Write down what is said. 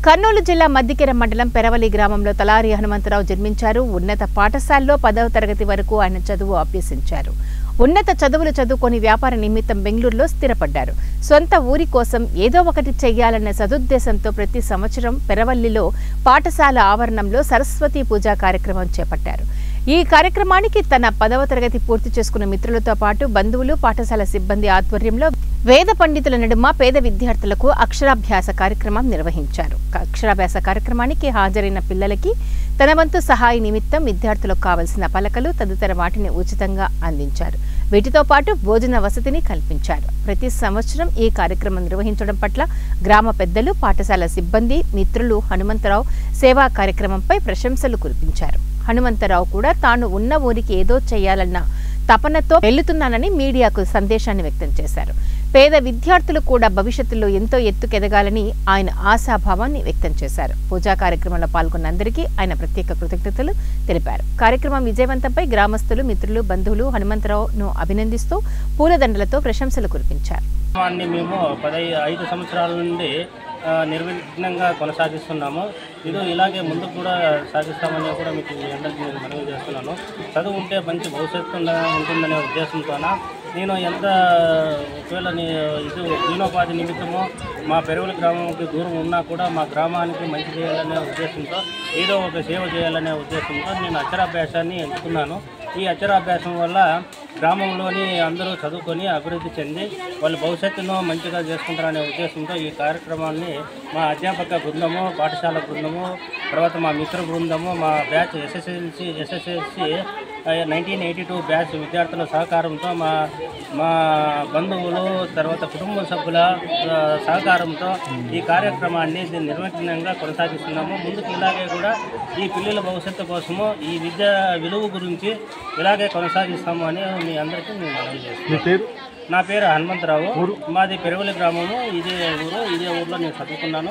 కర్నూలు జిల్లా మద్దికెర మండలం పెరవలి గ్రామంలో తలారి హనుమంతరావు జన్మించారు. ఉన్నత పాఠశాలలో 10వ తరగతి వరకు ఆయన చదువు అభ్యసించారు. ఉన్నత చదువులు చదువుకొని వ్యాపార నిమిత్తం బెంగళూరులో స్థిరపడ్డారు. సొంత ఊరి కోసం ఏదో ఒకటి చెయ్యాలన్న సదుద్దేశంతో ప్రతి సంవత్సరం పెరవల్లిలో పాఠశాల ఆవరణంలో సరస్వతి పూజా కార్యక్రమం చేపట్టారు. ఈ కార్యక్రమానికి తన 10వ తరగతి పూర్తి చేసుకున్న మిత్రులతో పాటు బంధువులు, పాఠశాల సిబ్బంది ఆధ్వర్యంలో వేద పండితుల నడుమ పేద విద్యార్థులకు అక్షరాభ్యాస కార్యక్రమం నిర్వహించారు. అక్షరాభ్యాస కార్యక్రమానికి హాజరైన పిల్లలకి తన వంతు సహాయ నిమిత్తం విద్యార్థులకు కావలసిన పలకలు తదితర వాటిని ఉచితంగా అందించారు. వీటితో పాటు భోజన వసతిని కల్పించారు. ప్రతి సంవత్సరం ఈ కార్యక్రమం నిర్వహించడం పట్ల గ్రామ పెద్దలు, పాఠశాల సిబ్బంది, మిత్రులు హనుమంతరావు సేవా కార్యక్రమంపై ప్రశంసలు కురిపించారు. హనుమంతరావు కూడా తాను ఉన్న ఊరికి ఏదో చేయాలన్న తపనతో వెళ్తున్నానని మీడియాకు సందేశాన్ని వ్యక్తం చేశారు. పేద విద్యార్థులు కూడా భవిష్యత్తులో ఎంతో ఎత్తుకెదగాలని ఆయన ఆశాభావాన్ని వ్యక్తం చేశారు. పూజా కార్యక్రమంలో పాల్గొన్న అందరికీ ఆయన ప్రత్యేక కృతజ్ఞతలు తెలిపారు. కార్యక్రమం విజయవంతంపై గ్రామస్తులు, మిత్రులు, బంధువులు హనుమంతరావును అభినందిస్తూ పూలదండలతో ప్రశంసలు కురిపించారు. మేము 5 సంవత్సరాల నుండి నిర్విఘ్నంగా కొనసాగిస్తున్నాము. ఇది ఇలాగే ముందుకు కూడా సాగిస్తామని కూడా మీకు అందరికీ మనవి చేస్తున్నాను. చదువు ఉంటే మంచి భవిష్యత్తు ఉంటుందనే ఉద్దేశంతోన నేను ఒకవేళ జీవనోపాధి నిమిత్తము మా పెరవలి గ్రామంకి దూరం ఉన్నా కూడా మా గ్రామానికి మంచి చేయాలనే ఉద్దేశంతో, ఏదో ఒక సేవ చేయాలనే ఉద్దేశంతో నేను అక్షరాభ్యాసాన్ని ఎంచుకున్నాను. ఈ అక్షరాభ్యాసం వల్ల గ్రామంలోని అందరూ చదువుకొని అభివృద్ధి చెంది వాళ్ళ భవిష్యత్తును మంచిగా చేసుకుంటారనే ఉద్దేశంతో ఈ కార్యక్రమాన్ని మా అధ్యాపక బృందము, పాఠశాల బృందము, తర్వాత మా మిత్ర బృందము, మా బ్యాచ్ ఎస్ఎస్ఎల్సి 1982 బ్యాచ్ విద్యార్థుల సహకారంతో, మా బంధువులు, తర్వాత కుటుంబ సభ్యుల సహకారంతో ఈ కార్యక్రమాన్ని నిర్విఘ్నంగా కొనసాగిస్తున్నాము. ముందుకు ఇలాగే కూడా ఈ పిల్లల భవిష్యత్తు కోసము ఈ విద్యా విలువ గురించి ఇలాగే కొనసాగిస్తాము అని మీ అందరికీ మేము మనవి చేస్తున్నాను. నా పేరు హనుమంతరావు. మాది పెరవలి గ్రామము. ఇదే ఊర్లో నేను చదువుకున్నాను.